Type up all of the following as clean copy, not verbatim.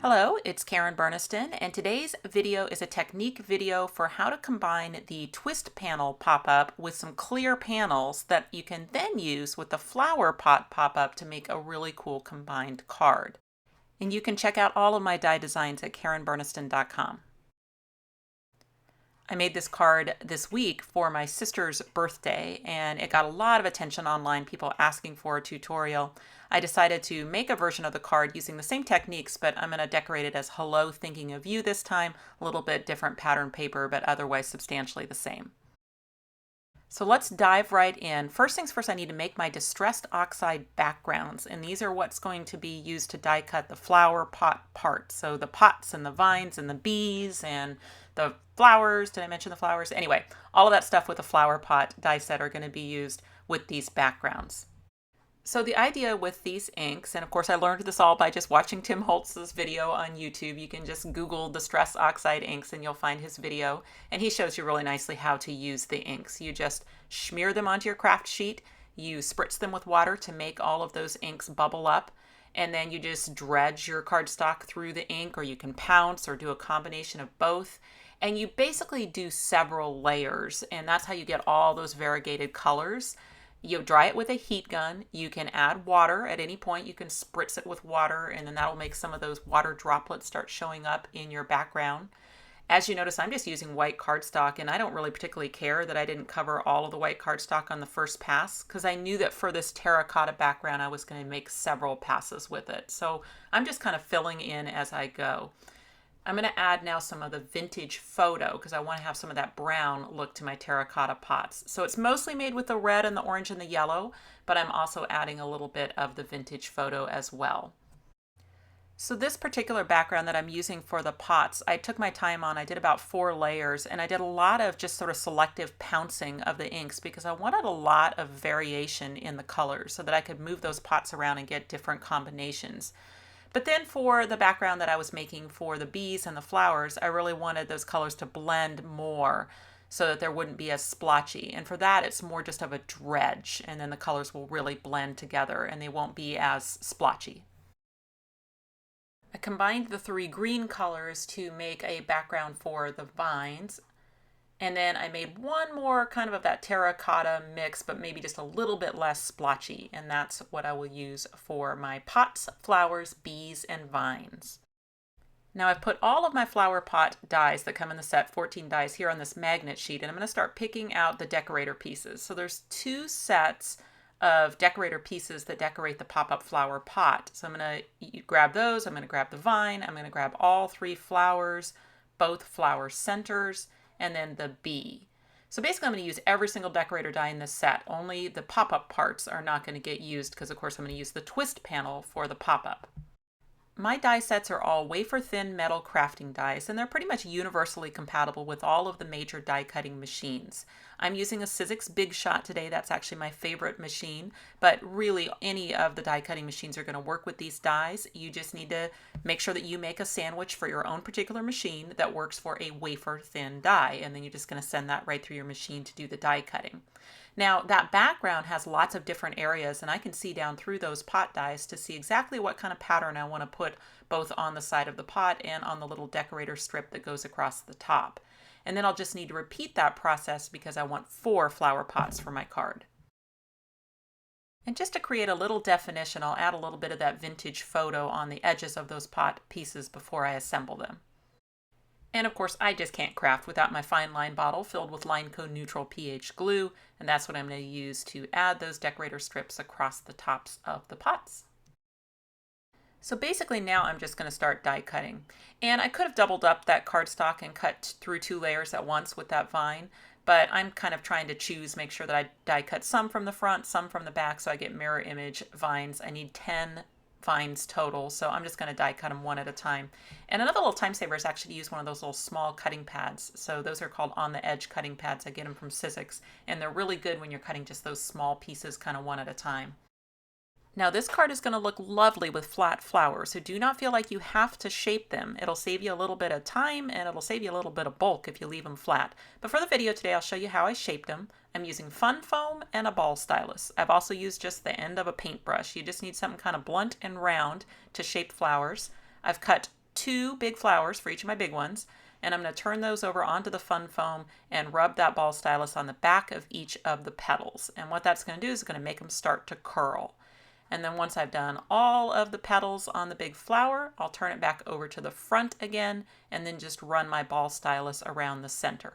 Hello, it's Karen Burniston, and today's video is a technique video for how to combine the twist panel pop-up with some clear panels that you can then use with the flower pot pop-up to make a really cool combined card. And you can check out all of my die designs at karenburniston.com. I made this card this week for my sister's birthday, and it got a lot of attention online, people asking for a tutorial. I decided to make a version of the card using the same techniques, but I'm going to decorate it as Hello Thinking of You this time, a little bit different pattern paper, but otherwise substantially the same. So let's dive right in. First things first, I need to make my Distress Oxide backgrounds, and these are what's going to be used to die cut the flower pot part. So the pots and the vines and the bees and the flowers. Did I mention the flowers? Anyway, all of that stuff with the flower pot die set are going to be used with these backgrounds. So the idea with these inks, and of course I learned this all by just watching Tim Holtz's video on YouTube. You can just Google Distress Oxide inks and you'll find his video. And he shows you really nicely how to use the inks. You just smear them onto your craft sheet. You spritz them with water to make all of those inks bubble up. And then you just dredge your cardstock through the ink, or you can pounce or do a combination of both. And you basically do several layers, and that's how you get all those variegated colors. You dry it with a heat gun. You can add water at any point. You can spritz it with water, and then that'll make some of those water droplets start showing up in your background. As you notice, I'm just using white cardstock, and I don't really particularly care that I didn't cover all of the white cardstock on the first pass, because I knew that for this terracotta background, I was going to make several passes with it. So I'm just kind of filling in as I go. I'm going to add now some of the vintage photo because I want to have some of that brown look to my terracotta pots. So it's mostly made with the red and the orange and the yellow, but I'm also adding a little bit of the vintage photo as well. So this particular background that I'm using for the pots, I took my time on. I did about 4 layers, and I did a lot of just sort of selective pouncing of the inks because I wanted a lot of variation in the colors so that I could move those pots around and get different combinations. But then for the background that I was making for the bees and the flowers, I really wanted those colors to blend more so that there wouldn't be as splotchy. And for that, it's more just of a dredge, and then the colors will really blend together and they won't be as splotchy. I combined the 3 green colors to make a background for the vines. And then I made one more kind of that terracotta mix, but maybe just a little bit less splotchy. And that's what I will use for my pots, flowers, bees, and vines. Now I've put all of my flower pot dies that come in the set, 14 dies, here on this magnet sheet. And I'm going to start picking out the decorator pieces. So there's 2 sets of decorator pieces that decorate the pop-up flower pot. So I'm going to grab those. I'm going to grab the vine. I'm going to grab all 3 flowers, both flower centers, and then the bee. So basically I'm going to use every single decorator die in this set. Only the pop-up parts are not going to get used because of course I'm going to use the twist panel for the pop-up. My die sets are all wafer-thin metal crafting dies, and they're pretty much universally compatible with all of the major die cutting machines. I'm using a Sizzix Big Shot today. That's actually my favorite machine, but really any of the die cutting machines are going to work with these dies. You just need to make sure that you make a sandwich for your own particular machine that works for a wafer-thin die, and then you're just going to send that right through your machine to do the die cutting. Now that background has lots of different areas, and I can see down through those pot dies to see exactly what kind of pattern I want to put both on the side of the pot and on the little decorator strip that goes across the top. And then I'll just need to repeat that process because I want 4 flower pots for my card. And just to create a little definition, I'll add a little bit of that vintage photo on the edges of those pot pieces before I assemble them. And of course, I just can't craft without my Fineline bottle filled with Lineco neutral pH glue, and that's what I'm going to use to add those decorator strips across the tops of the pots. So basically now I'm just going to start die cutting. And I could have doubled up that cardstock and cut through 2 layers at once with that vine, but I'm kind of trying to choose, make sure that I die cut some from the front, some from the back, so I get mirror image vines. I need 10 vines total, so I'm just going to die cut them one at a time. And another little time saver is actually to use one of those little small cutting pads. So those are called on the edge cutting pads. I get them from Sizzix, and they're really good when you're cutting just those small pieces kind of one at a time. Now this card is going to look lovely with flat flowers, so do not feel like you have to shape them. It'll save you a little bit of time and it'll save you a little bit of bulk if you leave them flat. But for the video today, I'll show you how I shaped them. I'm using fun foam and a ball stylus. I've also used just the end of a paintbrush. You just need something kind of blunt and round to shape flowers. I've cut 2 big flowers for each of my big ones, and I'm going to turn those over onto the fun foam and rub that ball stylus on the back of each of the petals. And what that's going to do is going to make them start to curl. And then once I've done all of the petals on the big flower, I'll turn it back over to the front again and then just run my ball stylus around the center.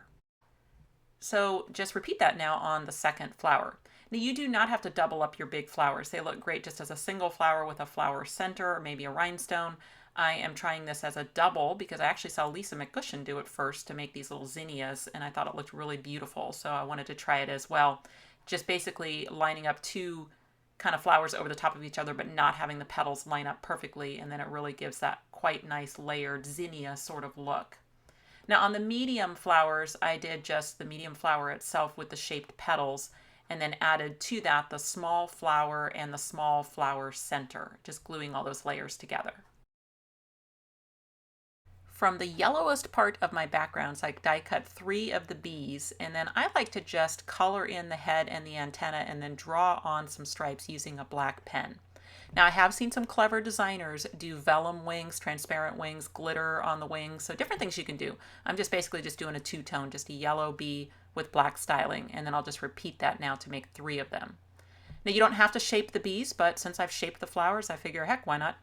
So just repeat that now on the second flower. Now you do not have to double up your big flowers. They look great just as a single flower with a flower center or maybe a rhinestone. I am trying this as a double because I actually saw Lisa McGushan do it first to make these little zinnias, and I thought it looked really beautiful, so I wanted to try it as well. Just basically lining up 2 kind of flowers over the top of each other, but not having the petals line up perfectly, and then it really gives that quite nice layered zinnia sort of look. Now on the medium flowers, I did just the medium flower itself with the shaped petals, and then added to that the small flower and the small flower center, just gluing all those layers together. From the yellowest part of my backgrounds, I die cut 3 of the bees, and then I like to just color in the head and the antenna and then draw on some stripes using a black pen. Now I have seen some clever designers do vellum wings, transparent wings, glitter on the wings, so different things you can do. I'm just basically just doing a 2-tone, just a yellow bee with black styling, and then I'll just repeat that now to make 3 of them. Now you don't have to shape the bees, but since I've shaped the flowers, I figure, heck, why not,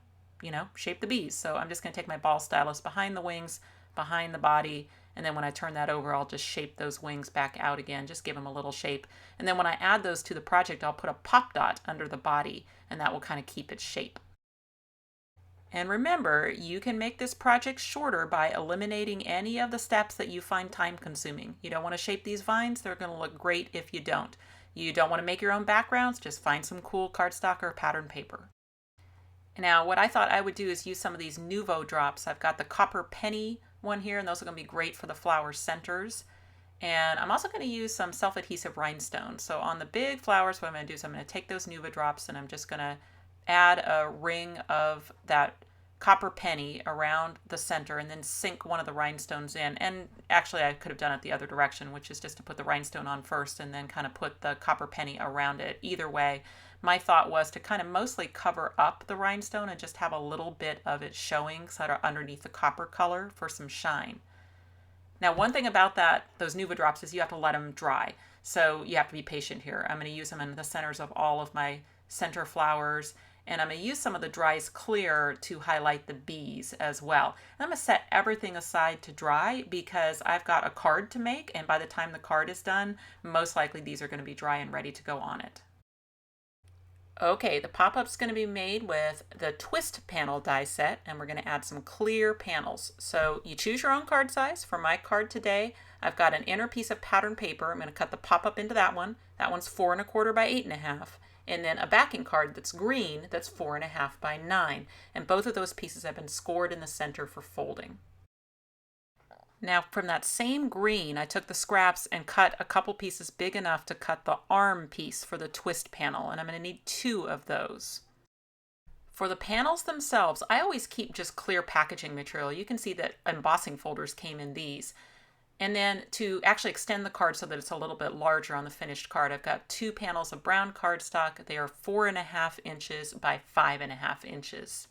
shape the bees. So I'm just going to take my ball stylus behind the wings, behind the body, and then when I turn that over, I'll just shape those wings back out again, just give them a little shape. And then when I add those to the project, I'll put a pop dot under the body, and that will kind of keep its shape. And remember, you can make this project shorter by eliminating any of the steps that you find time consuming. You don't want to shape these vines, they're going to look great if you don't. You don't want to make your own backgrounds, just find some cool cardstock or pattern paper. Now, what I thought I would do is use some of these Nuvo drops. I've got the copper penny one here, and those are going to be great for the flower centers. And I'm also going to use some self-adhesive rhinestones. So on the big flowers, what I'm going to do is I'm going to take those Nuvo drops and I'm just going to add a ring of that copper penny around the center and then sink one of the rhinestones in. And actually I could have done it the other direction, which is just to put the rhinestone on first and then kind of put the copper penny around it. Either way, my thought was to kind of mostly cover up the rhinestone and just have a little bit of it showing sort of underneath the copper color for some shine. Now, one thing about those Nuvo drops is you have to let them dry. So you have to be patient here. I'm going to use them in the centers of all of my center flowers, and I'm going to use some of the Dry's Clear to highlight the bees as well. And I'm going to set everything aside to dry because I've got a card to make, and by the time the card is done, most likely these are going to be dry and ready to go on it. Okay, the pop-up's going to be made with the twist panel die set, and we're going to add some clear panels. So you choose your own card size. For my card today, I've got an inner piece of pattern paper. I'm going to cut the pop-up into that one. That one's 4 1/4 by 8 1/2. And then a backing card that's green that's 4 1/2 by 9. And both of those pieces have been scored in the center for folding. Now from that same green, I took the scraps and cut a couple pieces big enough to cut the arm piece for the twist panel, and I'm going to need 2 of those. For the panels themselves, I always keep just clear packaging material. You can see that embossing folders came in these. And then to actually extend the card so that it's a little bit larger on the finished card, I've got 2 panels of brown cardstock. They are 4 1/2 inches by 5 1/2 inches.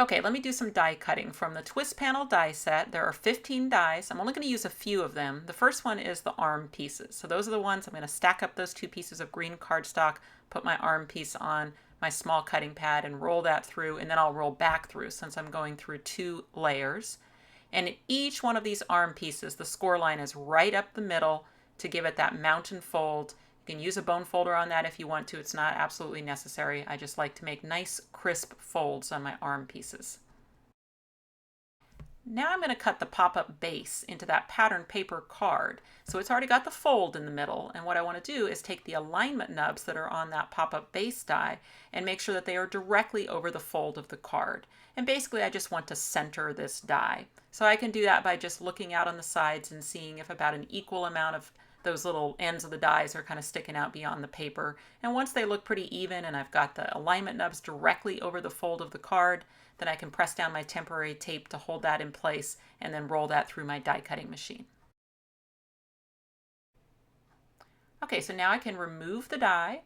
Okay, let me do some die cutting. From the twist panel die set, there are 15 dies. I'm only going to use a few of them. The first one is the arm pieces. So those are the ones I'm going to stack up those 2 pieces of green cardstock, put my arm piece on my small cutting pad and roll that through, and then I'll roll back through since I'm going through 2 layers. And in each one of these arm pieces, the score line is right up the middle to give it that mountain fold. You can use a bone folder on that if you want to. It's not absolutely necessary. I just like to make nice crisp folds on my arm pieces. Now I'm going to cut the pop-up base into that pattern paper card. So it's already got the fold in the middle, and what I want to do is take the alignment nubs that are on that pop-up base die and make sure that they are directly over the fold of the card. And basically I just want to center this die. So I can do that by just looking out on the sides and seeing if about an equal amount of those little ends of the dies are kind of sticking out beyond the paper. And once they look pretty even and I've got the alignment nubs directly over the fold of the card, then I can press down my temporary tape to hold that in place and then roll that through my die cutting machine. Okay, so now I can remove the die.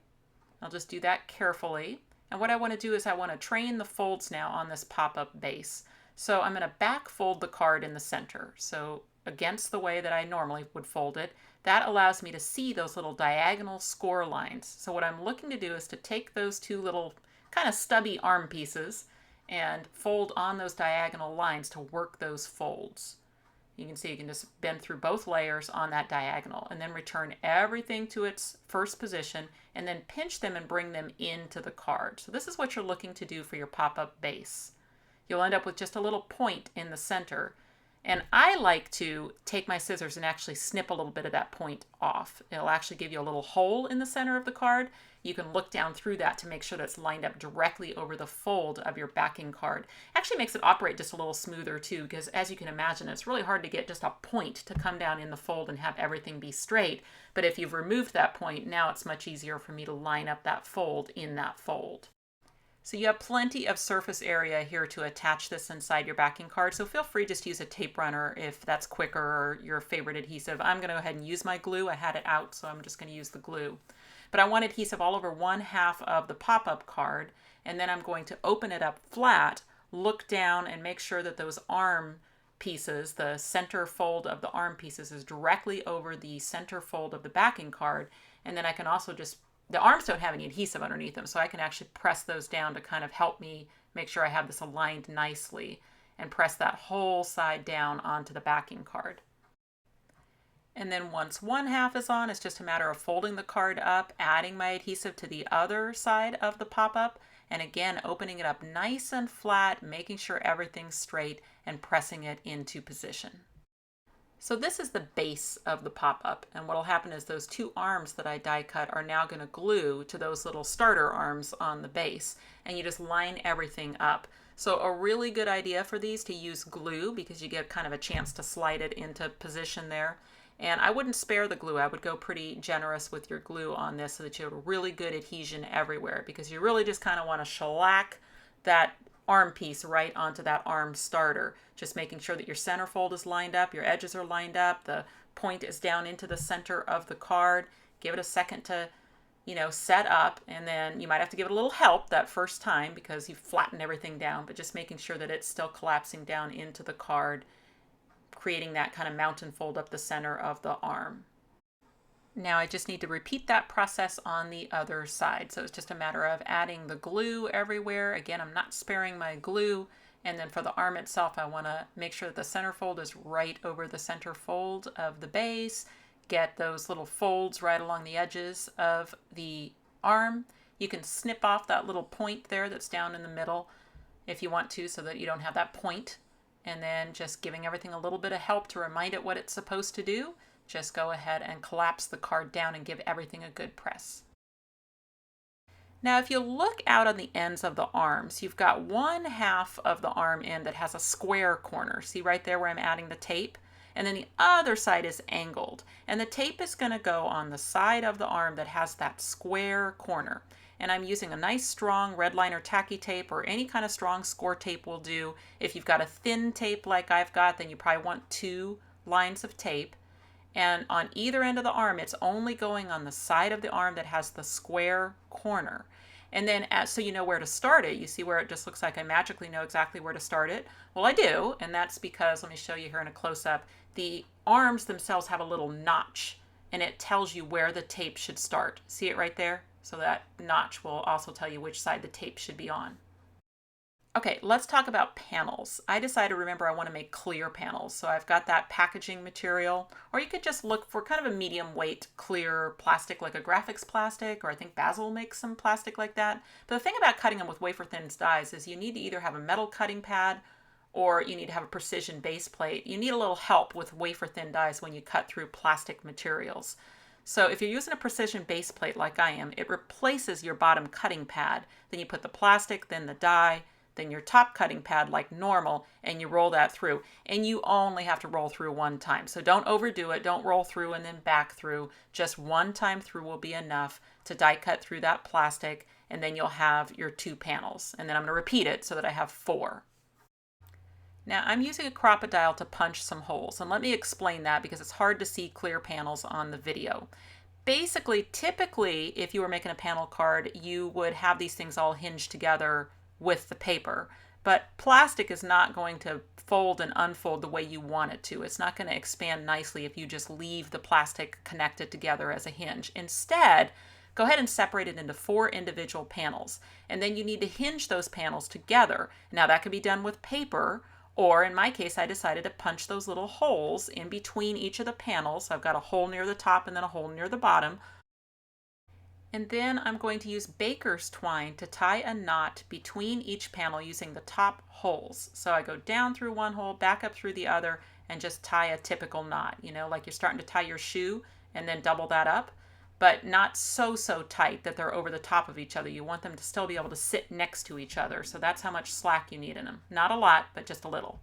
I'll just do that carefully. And what I want to do is I want to train the folds now on this pop-up base. So I'm going to back fold the card in the center. So against the way that I normally would fold it, that allows me to see those little diagonal score lines. So what I'm looking to do is to take those two little kind of stubby arm pieces and fold on those diagonal lines to work those folds. You can see you can just bend through both layers on that diagonal and then return everything to its first position and then pinch them and bring them into the card. So this is what you're looking to do for your pop-up base. You'll end up with just a little point in the center. And I like to take my scissors and actually snip a little bit of that point off. It'll actually give you a little hole in the center of the card. You can look down through that to make sure that's lined up directly over the fold of your backing card. Actually makes it operate just a little smoother too, because as you can imagine, it's really hard to get just a point to come down in the fold and have everything be straight. But if you've removed that point, now it's much easier for me to line up that fold in that fold. So you have plenty of surface area here to attach this inside your backing card, so feel free just to use a tape runner if that's quicker or your favorite adhesive. I'm going to go ahead and use my glue. I had it out, so I'm just going to use the glue. But I want adhesive all over one half of the pop-up card, and then I'm going to open it up flat, look down, and make sure that those arm pieces, the center fold of the arm pieces, is directly over the center fold of the backing card, and then I can also just the arms don't have any adhesive underneath them, so I can actually press those down to kind of help me make sure I have this aligned nicely and press that whole side down onto the backing card. And then once one half is on, it's just a matter of folding the card up, adding my adhesive to the other side of the pop-up, and again opening it up nice and flat, making sure everything's straight, and pressing it into position. So this is the base of the pop-up, and what will happen is those two arms that I die cut are now going to glue to those little starter arms on the base, and you just line everything up. So a really good idea for these to use glue because you get kind of a chance to slide it into position there. And I wouldn't spare the glue. I would go pretty generous with your glue on this so that you have really good adhesion everywhere, because you really just kind of want to shellac that arm piece right onto that arm starter. Just making sure that your center fold is lined up, your edges are lined up, the point is down into the center of the card. Give it a second to, set up, and then you might have to give it a little help that first time because you flatten everything down, but just making sure that it's still collapsing down into the card, creating that kind of mountain fold up the center of the arm. Now I just need to repeat that process on the other side. So it's just a matter of adding the glue everywhere. Again, I'm not sparing my glue. And then for the arm itself, I want to make sure that the center fold is right over the center fold of the base. Get those little folds right along the edges of the arm. You can snip off that little point there that's down in the middle if you want to, so that you don't have that point. And then just giving everything a little bit of help to remind it what it's supposed to do. Just go ahead and collapse the card down and give everything a good press. Now, if you look out on the ends of the arms, you've got one half of the arm end that has a square corner. See right there where I'm adding the tape? And then the other side is angled. And the tape is going to go on the side of the arm that has that square corner. And I'm using a nice strong red liner tacky tape, or any kind of strong score tape will do. If you've got a thin tape like I've got, then you probably want 2 lines of tape. And on either end of the arm, it's only going on the side of the arm that has the square corner. And then so you know where to start it. You see where it just looks like I magically know exactly where to start it? Well, I do, and that's because, let me show you here in a close-up, the arms themselves have a little notch, and it tells you where the tape should start. See it right there? So that notch will also tell you which side the tape should be on. Okay, let's talk about panels. I decided, remember, I want to make clear panels. So I've got that packaging material, or you could just look for kind of a medium weight clear plastic, like a graphics plastic, or I think Basil makes some plastic like that. But the thing about cutting them with wafer thin dies is you need to either have a metal cutting pad or you need to have a precision base plate. You need a little help with wafer thin dies when you cut through plastic materials. So if you're using a precision base plate like I am, it replaces your bottom cutting pad. Then you put the plastic, then the die, then your top cutting pad like normal, and you roll that through. And you only have to roll through one time. So don't overdo it. Don't roll through and then back through. Just one time through will be enough to die cut through that plastic, and then you'll have your 2 panels. And then I'm going to repeat it so that I have 4. Now I'm using a Crop-A-Dial to punch some holes, and let me explain that because it's hard to see clear panels on the video. Basically, typically, if you were making a panel card, you would have these things all hinged together with the paper. but plastic is not going to fold and unfold the way you want it to. It's not going to expand nicely if you just leave the plastic connected together as a hinge. Instead, go ahead and separate it into 4 individual panels, and then you need to hinge those panels together. Now that can be done with paper, or in my case I decided to punch those little holes in between each of the panels. So I've got a hole near the top and then a hole near the bottom. And then I'm going to use baker's twine to tie a knot between each panel using the top holes. So I go down through one hole, back up through the other, and just tie a typical knot, you know, like you're starting to tie your shoe and then double that up, but not so tight that they're over the top of each other. You want them to still be able to sit next to each other. So that's how much slack you need in them. Not a lot, but just a little.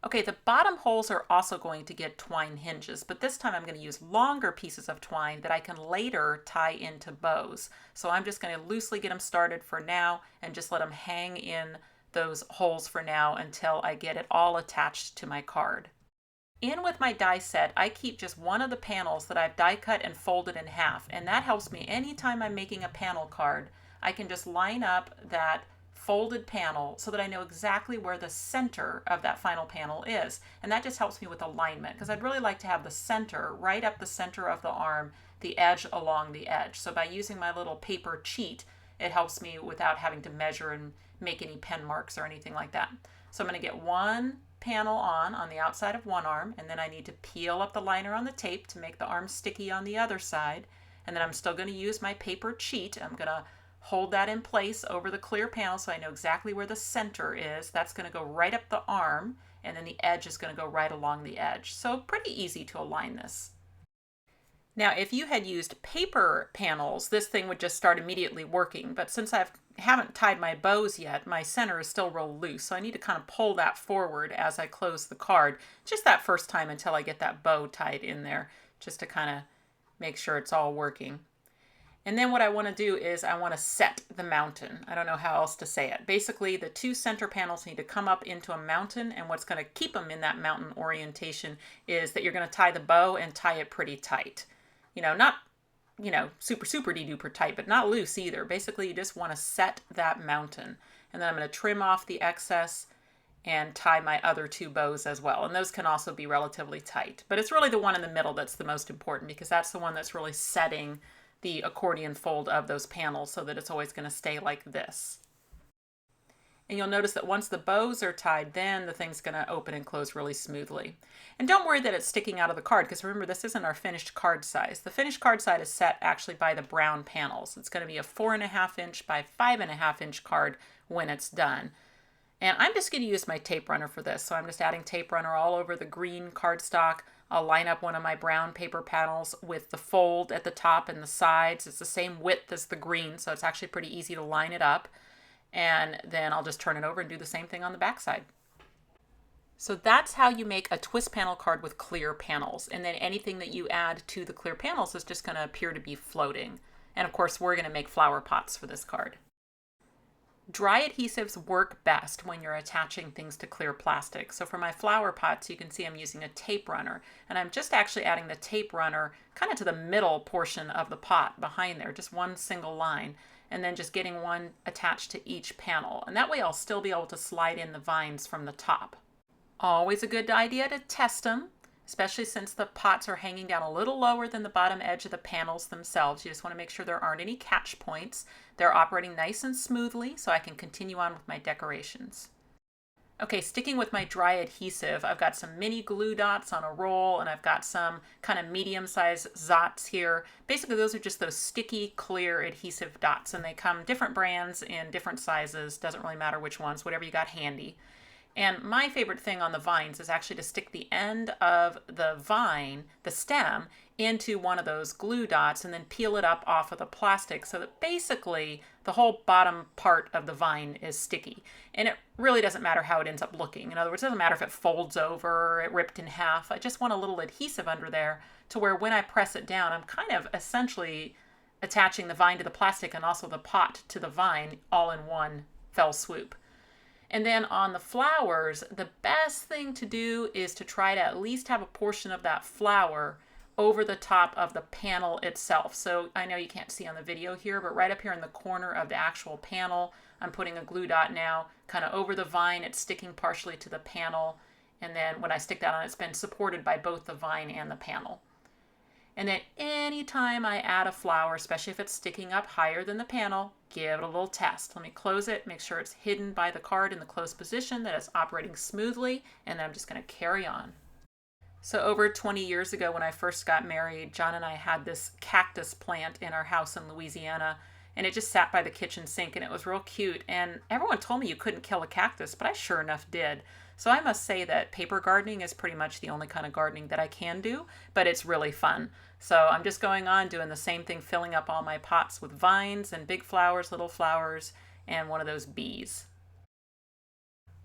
Okay, the bottom holes are also going to get twine hinges, but this time I'm going to use longer pieces of twine that I can later tie into bows. So I'm just going to loosely get them started for now and just let them hang in those holes for now until I get it all attached to my card. In with my die set, I keep just one of the panels that I've die cut and folded in half, and that helps me anytime I'm making a panel card. I can just line up that folded panel so that I know exactly where the center of that final panel is. And that just helps me with alignment, because I'd really like to have the center right up the center of the arm, the edge along the edge. So by using my little paper cheat, it helps me without having to measure and make any pen marks or anything like that. So I'm going to get one panel on the outside of one arm, and then I need to peel up the liner on the tape to make the arm sticky on the other side. And then I'm still going to use my paper cheat. I'm going to hold that in place over the clear panel so I know exactly where the center is. That's going to go right up the arm, and then the edge is going to go right along the edge. So pretty easy to align this. Now, if you had used paper panels, this thing would just start immediately working. But since I haven't tied my bows yet, my center is still real loose. So I need to kind of pull that forward as I close the card, just that first time until I get that bow tied in there, just to kind of make sure it's all working. And then what I want to do is I want to set the mountain. I don't know how else to say it. Basically, the 2 center panels need to come up into a mountain, and what's going to keep them in that mountain orientation is that you're going to tie the bow and tie it pretty tight. You know, not, you know, super de-duper tight, but not loose either. Basically, you just want to set that mountain. And then I'm going to trim off the excess and tie my other 2 bows as well. And those can also be relatively tight. But it's really the one in the middle that's the most important, because that's the one that's really setting the accordion fold of those panels so that it's always going to stay like this. And you'll notice that once the bows are tied, then the thing's going to open and close really smoothly. And don't worry that it's sticking out of the card, because remember, this isn't our finished card size. The finished card size is set actually by the brown panels. It's going to be a 4.5 inch by 5.5 inch card when it's done. And I'm just going to use my tape runner for this. So I'm just adding tape runner all over the green cardstock. I'll line up one of my brown paper panels with the fold at the top and the sides. It's the same width as the green, so it's actually pretty easy to line it up. And then I'll just turn it over and do the same thing on the back side. So that's how you make a twist panel card with clear panels. And then anything that you add to the clear panels is just going to appear to be floating. And of course, we're going to make flower pots for this card. Dry adhesives work best when you're attaching things to clear plastic. So for my flower pots, you can see I'm using a tape runner, and I'm just actually adding the tape runner kind of to the middle portion of the pot behind there, just one single line, and then just getting one attached to each panel. And that way I'll still be able to slide in the vines from the top. Always a good idea to test them, especially since the pots are hanging down a little lower than the bottom edge of the panels themselves. You just want to make sure there aren't any catch points. They're operating nice and smoothly so I can continue on with my decorations. Okay, sticking with my dry adhesive, I've got some mini glue dots on a roll, and I've got some kind of medium-sized zots here. Basically, those are just those sticky, clear adhesive dots, and they come different brands in different sizes. Doesn't really matter which ones, whatever you got handy. And my favorite thing on the vines is actually to stick the end of the vine, the stem, into one of those glue dots and then peel it up off of the plastic so that basically the whole bottom part of the vine is sticky. And it really doesn't matter how it ends up looking. In other words, it doesn't matter if it folds over or it ripped in half. I just want a little adhesive under there to where when I press it down, I'm kind of essentially attaching the vine to the plastic and also the pot to the vine all in one fell swoop. And then on the flowers, the best thing to do is to try to at least have a portion of that flower over the top of the panel itself. So I know you can't see on the video here, but right up here in the corner of the actual panel, I'm putting a glue dot now, kind of over the vine. It's sticking partially to the panel. And then when I stick that on, it's been supported by both the vine and the panel. And then anytime I add a flower, especially if it's sticking up higher than the panel, give it a little test. Let me close it, make sure it's hidden by the card in the closed position, that it's operating smoothly, and then I'm just going to carry on. So over 20 years ago when I first got married, John and I had this cactus plant in our house in Louisiana, and it just sat by the kitchen sink, and it was real cute. And everyone told me you couldn't kill a cactus, but I sure enough did. So I must say that paper gardening is pretty much the only kind of gardening that I can do, but it's really fun. So I'm just going on doing the same thing, filling up all my pots with vines and big flowers, little flowers, and one of those bees.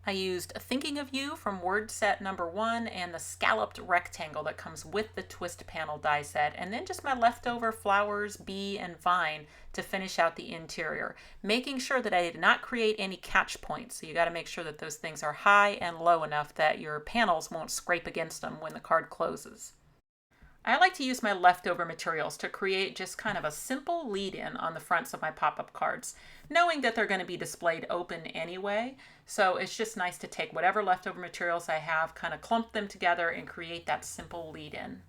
I used Thinking of You from word set number 1 and the scalloped rectangle that comes with the twist panel die set, and then just my leftover flowers, bee, and vine to finish out the interior, making sure that I did not create any catch points. So you got to make sure that those things are high and low enough that your panels won't scrape against them when the card closes. I like to use my leftover materials to create just kind of a simple lead-in on the fronts of my pop-up cards, knowing that they're going to be displayed open anyway. So it's just nice to take whatever leftover materials I have, kind of clump them together and create that simple lead-in.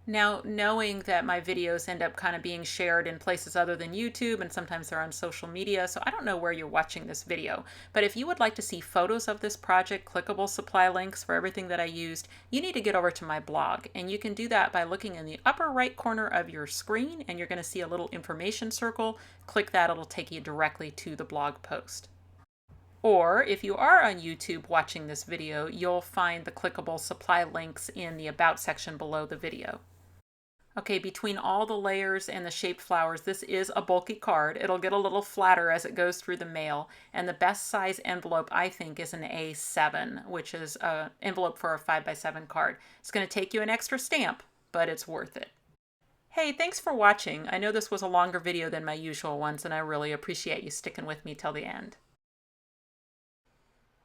Now, knowing that my videos end up kind of being shared in places other than YouTube, and sometimes they're on social media, so I don't know where you're watching this video, but if you would like to see photos of this project, clickable supply links for everything that I used, you need to get over to my blog, and you can do that by looking in the upper right corner of your screen, and you're going to see a little information circle. Click that, it'll take you directly to the blog post. Or if you are on YouTube watching this video, you'll find the clickable supply links in the About section below the video. Okay, between all the layers and the shaped flowers, this is a bulky card. It'll get a little flatter as it goes through the mail, and the best size envelope, I think, is an A7, which is an envelope for a 5x7 card. It's going to take you an extra stamp, but it's worth it. Hey, thanks for watching. I know this was a longer video than my usual ones, and I really appreciate you sticking with me till the end.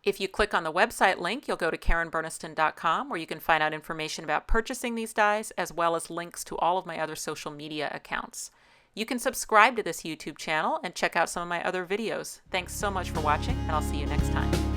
If you click on the website link, you'll go to KarenBurniston.com, where you can find out information about purchasing these dies, as well as links to all of my other social media accounts. You can subscribe to this YouTube channel and check out some of my other videos. Thanks so much for watching, and I'll see you next time.